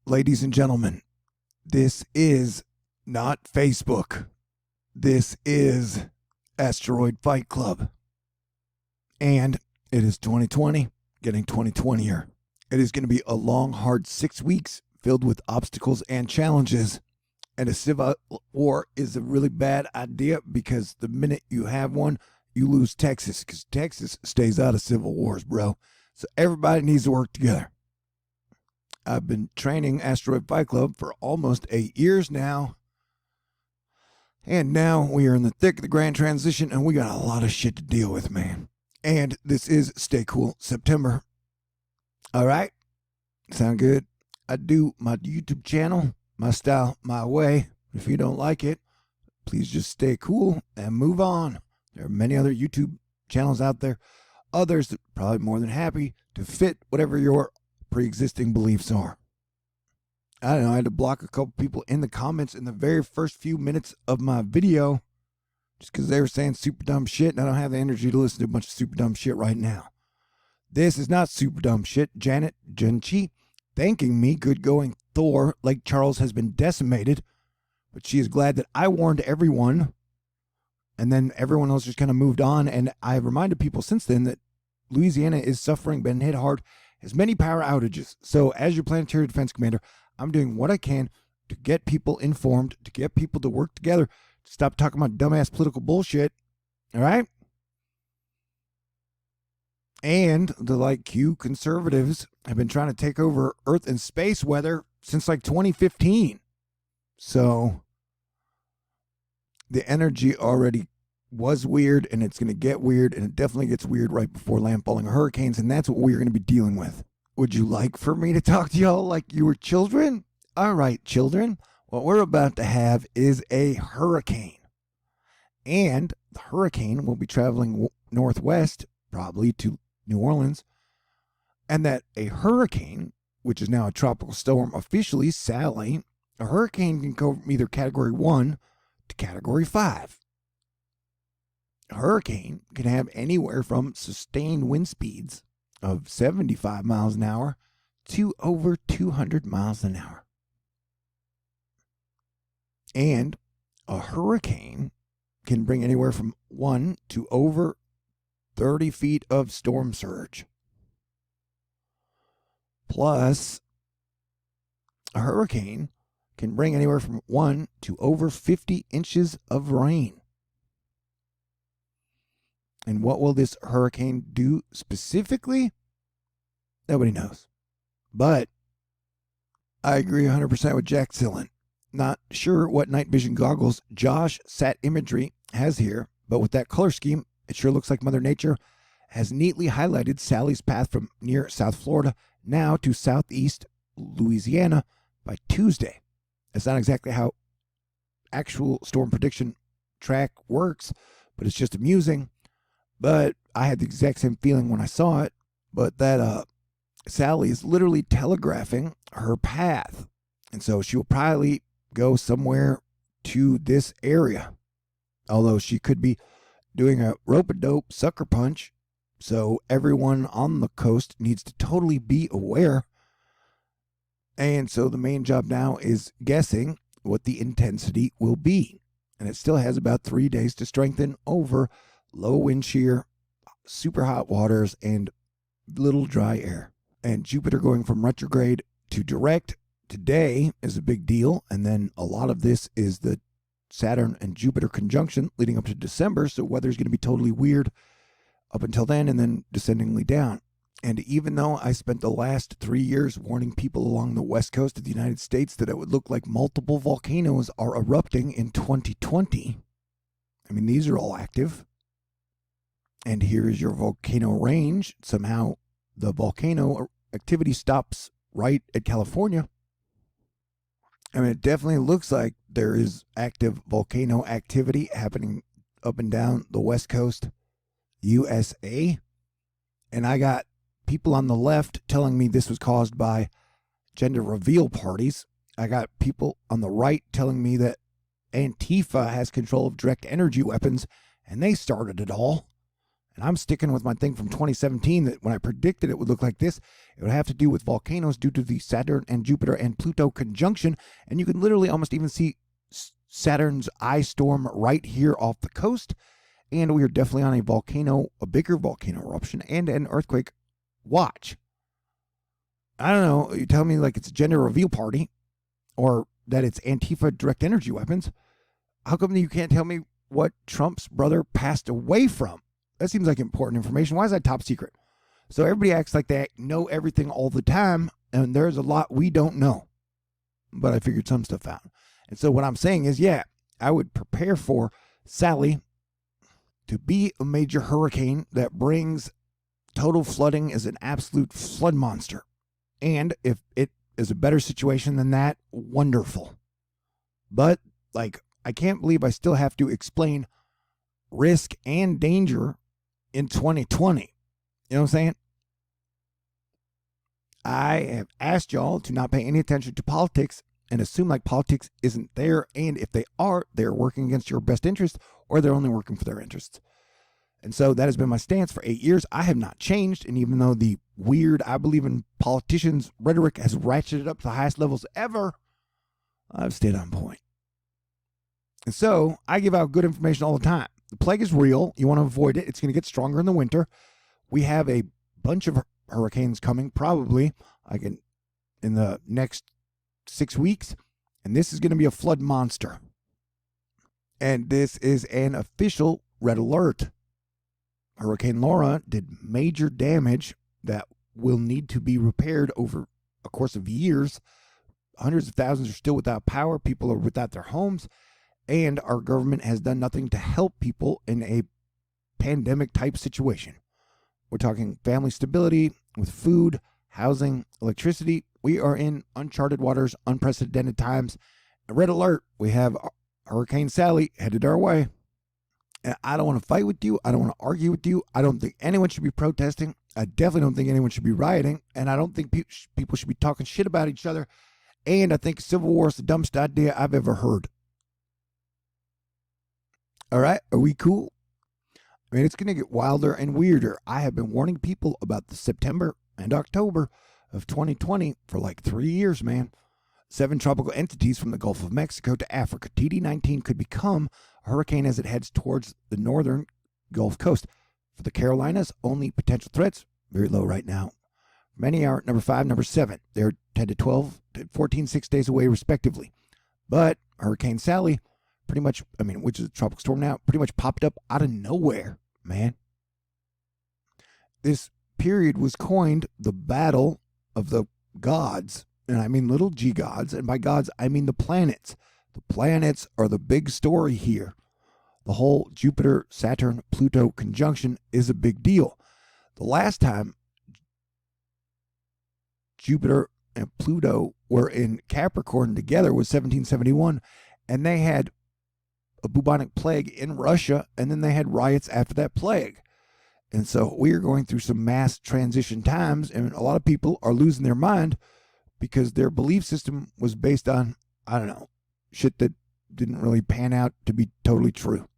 Ladies and gentlemen, this is not Facebook. This is Asteroid Fight Club. And it is 2020, getting 2020er. It is going to be a long, hard 6 weeks filled with obstacles and challenges. And a civil war is a really bad idea because the minute you have one, you lose Texas, because Texas stays out of civil wars, bro. So everybody needs to work together. I've been training Asteroid Fight Club for almost 8 years now. And now we are in the thick of the grand transition, and we got a lot of shit to deal with, man. And this is Stay Cool September. All right? Sound good? I do my YouTube channel, my style, my way. If you don't like it, please just stay cool and move on. There are many other YouTube channels out there. Others that are probably more than happy to fit whatever your pre-existing beliefs are. I don't know, I had to block a couple people in the comments in the very first few minutes of my video just because they were saying super dumb shit, and I don't have the energy to listen to a bunch of super dumb shit right now. This is not super dumb shit. Janet Genchi thanking me, good going Thor, Lake Charles has been decimated, but she is glad that I warned everyone, and then everyone else just kind of moved on, and I've reminded people since then that Louisiana is suffering, been hit hard, has many power outages. So as your Planetary Defense Commander, I'm doing what I can to get people informed, to get people to work together, to stop talking about dumbass political bullshit. All right? And the like Q conservatives have been trying to take over Earth and space weather since like 2015. So the energy already was weird, and it's going to get weird, and it definitely gets weird right before landfalling hurricanes, and that's what we're going to be dealing with. Would you like for me to talk to y'all like you were children? All right, children. What we're about to have is a hurricane. And the hurricane will be traveling northwest, probably to New Orleans. And that a hurricane, which is now a tropical storm officially, Sally, a hurricane can go from either Category 1 to Category 5. A hurricane can have anywhere from sustained wind speeds of 75 miles an hour to over 200 miles an hour. And a hurricane can bring anywhere from 1 to over 30 feet of storm surge. Plus, a hurricane can bring anywhere from 1 to over 50 inches of rain. And what will this hurricane do specifically? Nobody knows. But I agree 100% with Jack Zillin. Not sure what night vision goggles Josh Sat Imagery has here, but with that color scheme, it sure looks like Mother Nature has neatly highlighted Sally's path from near South Florida now to southeast Louisiana by Tuesday. That's not exactly how actual storm prediction track works, but it's just amusing. But I had the exact same feeling when I saw it, but that Sally is literally telegraphing her path. And so she will probably go somewhere to this area, although she could be doing a rope-a-dope sucker punch. So everyone on the coast needs to totally be aware. And so the main job now is guessing what the intensity will be. And it still has about 3 days to strengthen over low wind shear, super hot waters, and little dry air. And Jupiter going from retrograde to direct today is a big deal. And then a lot of this is the Saturn and Jupiter conjunction leading up to December. So weather's going to be totally weird up until then, and then descendingly down. And even though I spent the last 3 years warning people along the west coast of the United States that it would look like multiple volcanoes are erupting in 2020, I mean, these are all active. And here is your volcano range. Somehow the volcano activity stops right at California. I mean, it definitely looks like there is active volcano activity happening up and down the west coast, USA. And I got people on the left telling me this was caused by gender reveal parties. I got people on the right telling me that Antifa has control of direct energy weapons, and they started it all. And I'm sticking with my thing from 2017 that when I predicted it would look like this, it would have to do with volcanoes due to the Saturn and Jupiter and Pluto conjunction. And you can literally almost even see Saturn's ice storm right here off the coast. And we are definitely on a bigger volcano eruption and an earthquake watch. I don't know. You tell me like it's a gender reveal party or that it's Antifa direct energy weapons. How come you can't tell me what Trump's brother passed away from? That seems like important information. Why is that top secret? So everybody acts like they know everything all the time, and there's a lot we don't know. But I figured some stuff out. And so what I'm saying is, yeah, I would prepare for Sally to be a major hurricane that brings total flooding as an absolute flood monster. And if it is a better situation than that, wonderful. But, like, I can't believe I still have to explain risk and danger in 2020. You know what I'm saying? I have asked y'all to not pay any attention to politics and assume like politics isn't there. And if they are, they're working against your best interest or they're only working for their interests. And so that has been my stance for 8 years. I have not changed. And even though the weird, I believe in politicians rhetoric has ratcheted up to the highest levels ever, I've stayed on point. And so I give out good information all the time. The plague is real. You want to avoid it. It's going to get stronger in the winter. We have a bunch of hurricanes coming, probably in the next 6 weeks. And this is going to be a flood monster. And this is an official red alert. Hurricane Laura did major damage that will need to be repaired over a course of years. Hundreds of thousands are still without power. People are without their homes. And our government has done nothing to help people in a pandemic type situation. We're talking family stability with food, housing, electricity. We are in uncharted waters, unprecedented times. A red alert. We have Hurricane Sally headed our way. And I don't want to fight with you. I don't want to argue with you. I don't think anyone should be protesting. I definitely don't think anyone should be rioting. And I don't think people should be talking shit about each other. And I think civil war is the dumbest idea I've ever heard. All right, are we cool? I mean, it's going to get wilder and weirder. I have been warning people about the September and October of 2020 for like 3 years, man. 7 tropical entities from the Gulf of Mexico to Africa. TD19 could become a hurricane as it heads towards the northern Gulf Coast. For the Carolinas, only potential threats, very low right now. Many are number 5, number 7. They're 10 to 12, to 14, 6 days away, respectively. But Hurricane Sally, pretty much, which is a tropical storm now, pretty much popped up out of nowhere, man. This period was coined the Battle of the Gods, and I mean little g gods, and by gods, I mean the planets. The planets are the big story here. The whole Jupiter, Saturn, Pluto conjunction is a big deal. The last time Jupiter and Pluto were in Capricorn together was 1771, and they had a bubonic plague in Russia, and then they had riots after that plague. And so we are going through some mass transition times, and a lot of people are losing their mind because their belief system was based on, I don't know, shit that didn't really pan out to be totally true.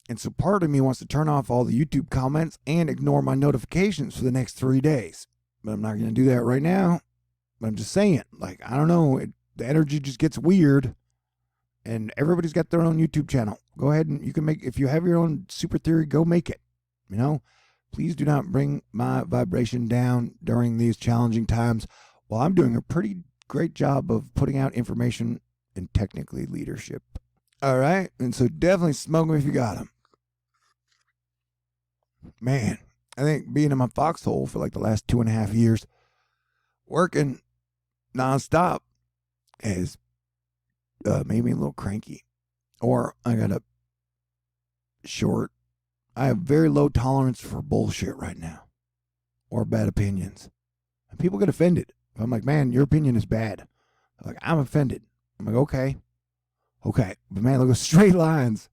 And so part of me wants to turn off all the YouTube comments and ignore my notifications for the next 3 days. But I'm not going to do that right now. But I'm just saying, like, I don't know, the energy just gets weird. And everybody's got their own YouTube channel. Go ahead and you can make, if you have your own super theory, go make it. You know, please do not bring my vibration down during these challenging times while I'm doing a pretty great job of putting out information and technically leadership. All right. And so definitely smoke them if you got them. Man, I think being in my foxhole for like the last 2.5 years, working nonstop has made me a little cranky. Or I got a short. I have very low tolerance for bullshit right now. Or bad opinions. And people get offended. I'm like, man, your opinion is bad. They're like, I'm offended. I'm like, okay. Okay. But man, look at straight lines.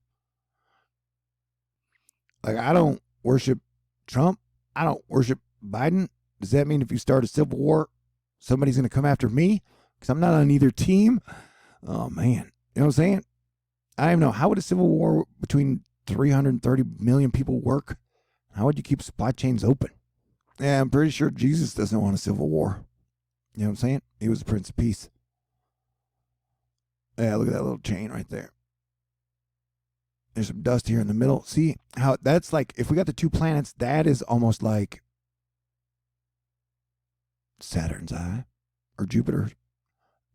Like, I don't worship Trump. I don't worship Biden. Does that mean if you start a civil war, somebody's going to come after me? Because I'm not on either team. Oh, man. You know what I'm saying? I don't even know. How would a civil war between 330 million people work? How would you keep supply chains open? Yeah, I'm pretty sure Jesus doesn't want a civil war. You know what I'm saying? He was the Prince of Peace. Yeah, look at that little chain right there. There's some dust here in the middle. See how that's like, if we got the two planets, that is almost like Saturn's eye or Jupiter's.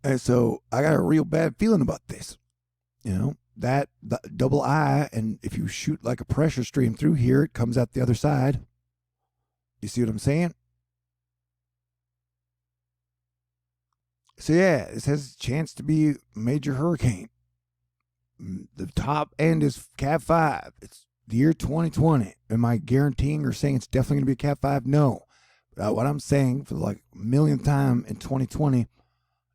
And so I got a real bad feeling about this. You know, that the double eye, and if you shoot like a pressure stream through here, it comes out the other side. You see what I'm saying? So yeah, this has a chance to be a major hurricane. The top end is Cat 5. It's the year 2020. Am I guaranteeing or saying it's definitely going to be a Cat 5? No. What I'm saying for like a millionth time in 2020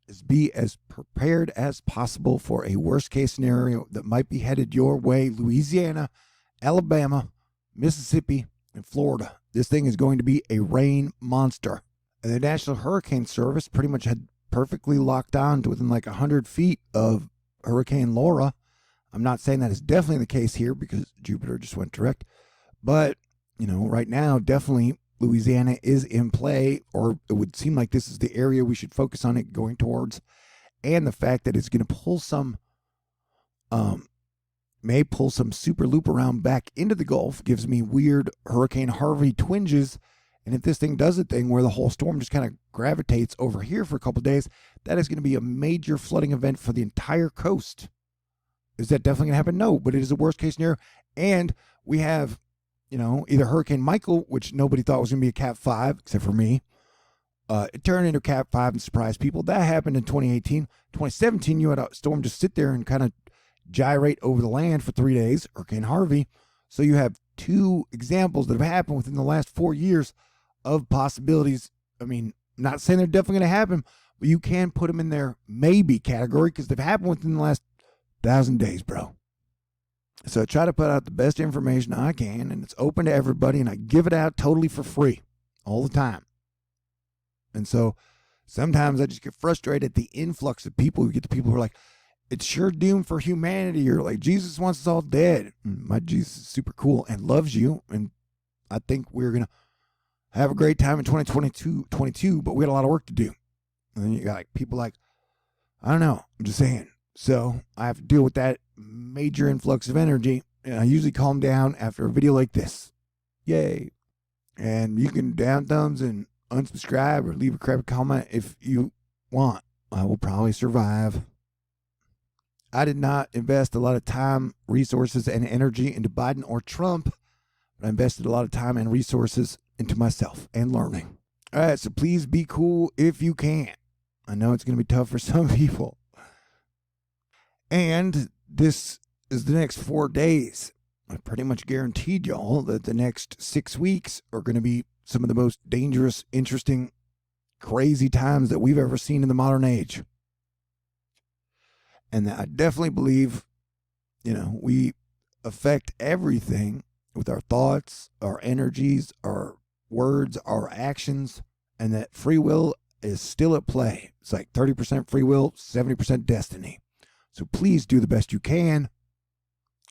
is be as prepared as possible for a worst case scenario that might be headed your way. Louisiana, Alabama, Mississippi, and Florida. This thing is going to be a rain monster. And the National Hurricane Service pretty much had perfectly locked on to within like 100 feet of Hurricane Laura. I'm not saying that is definitely the case here because Jupiter just went direct. But, you know, right now, definitely Louisiana is in play, or it would seem like this is the area we should focus on it going towards. And the fact that it's going to pull some, may pull some super loop around back into the Gulf gives me weird Hurricane Harvey twinges. And if this thing does a thing where the whole storm just kind of gravitates over here for a couple of days, that is going to be a major flooding event for the entire coast. Is that definitely going to happen? No, but it is a worst case scenario. And we have, you know, either Hurricane Michael, which nobody thought was going to be a Cat 5, except for me. It turned into Cat 5 and surprised people. That happened in 2018. 2017, you had a storm just sit there and kind of gyrate over the land for 3 days, Hurricane Harvey. So you have two examples that have happened within the last 4 years of possibilities. I mean, not saying they're definitely going to happen, but you can put them in their maybe category because they've happened within the last 1,000 days, bro. So I try to put out the best information I can, and it's open to everybody, and I give it out totally for free all the time. And so sometimes I just get frustrated at the influx of people. You get the people who are like, it's sure doomed for humanity, or like, Jesus wants us all dead. My Jesus is super cool and loves you, and I think we're going to have a great time in 2022, but we got a lot of work to do. And then you got like people like, I don't know, I'm just saying. So I have to deal with that major influx of energy, and I usually calm down after a video like this. Yay. And you can down thumbs and unsubscribe or leave a crappy comment if you want. I will probably survive. I did not invest a lot of time, resources, and energy into Biden or Trump, but I invested a lot of time and resources into myself and learning. All right, so please be cool if you can. I know it's going to be tough for some people. And this is the next 4 days. I pretty much guaranteed y'all that the next 6 weeks are going to be some of the most dangerous, interesting, crazy times that we've ever seen in the modern age. And I definitely believe, you know, we affect everything with our thoughts, our energies, our words, our actions, and that free will is still at play. It's like 30% free will, 70% destiny. So please do the best you can.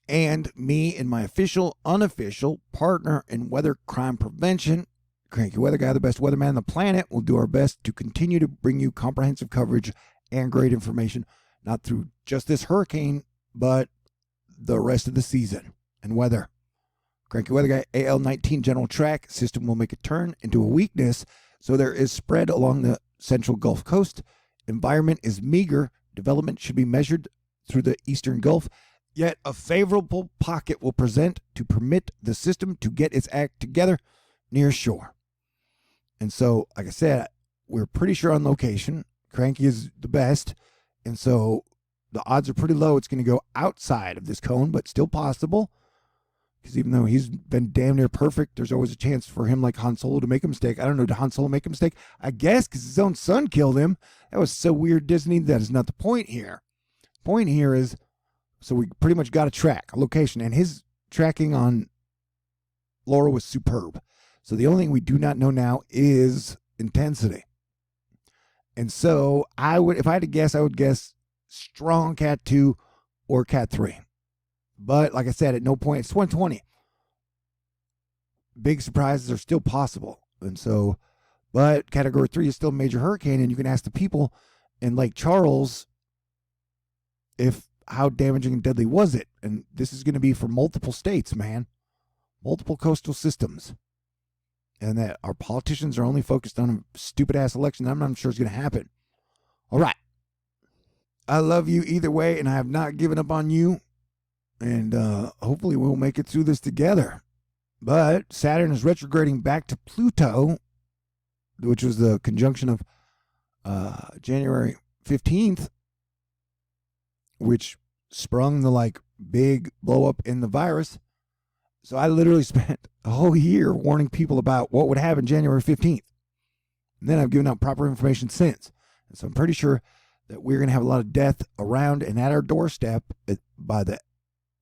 And me and my official, unofficial partner in weather crime prevention, Cranky Weather Guy, the best weatherman on the planet, will do our best to continue to bring you comprehensive coverage and great information, not through just this hurricane, but the rest of the season and weather. Cranky Weather Guy, AL19 general track system will make a turn into a weakness, so there is spread along the central Gulf Coast. Environment is meager. Development should be measured through the eastern Gulf, yet a favorable pocket will present to permit the system to get its act together near shore. And so, like I said, we're pretty sure on location. Cranky is the best, and so the odds are pretty low it's going to go outside of this cone, but still possible. Because even though he's been damn near perfect, there's always a chance for him, like Han Solo, to make a mistake. I don't know, did Han Solo make a mistake? I guess because his own son killed him. That was so weird, Disney. That is not the point here. The point here is, so we pretty much got a track, a location, and his tracking on Laura was superb. So the only thing we do not know now is intensity. And so I would, if I had to guess, I would guess strong Cat 2 or Cat 3. But like I said, at no point, it's 2020. big surprises are still possible. And so, but Category 3 is still a major hurricane, and you can ask the people in Lake Charles how damaging and deadly was it. And this is going to be for multiple states, man. Multiple coastal systems. And that our politicians are only focused on a stupid-ass election I'm not sure is going to happen. All right. I love you either way, and I have not given up on you. And hopefully we'll make it through this together. But Saturn is retrograding back to Pluto, which was the conjunction of January 15th, which sprung the big blow up in the virus. So I literally spent a whole year warning people about what would happen January 15th. And then I've given out proper information since. And so I'm pretty sure that we're going to have a lot of death around and at our doorstep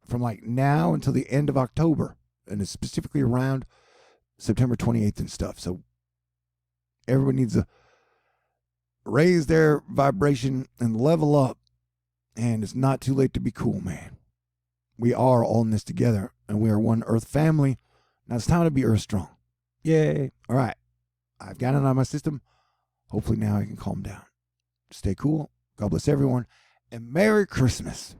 from now until the end of October. And it's specifically around September 28th and stuff. So everyone needs to raise their vibration and level up. And it's not too late to be cool, man. We are all in this together, and we are one Earth family. Now it's time to be Earth strong. Yay. All right. I've got it out of my system. Hopefully now I can calm down. Stay cool. God bless everyone. And Merry Christmas.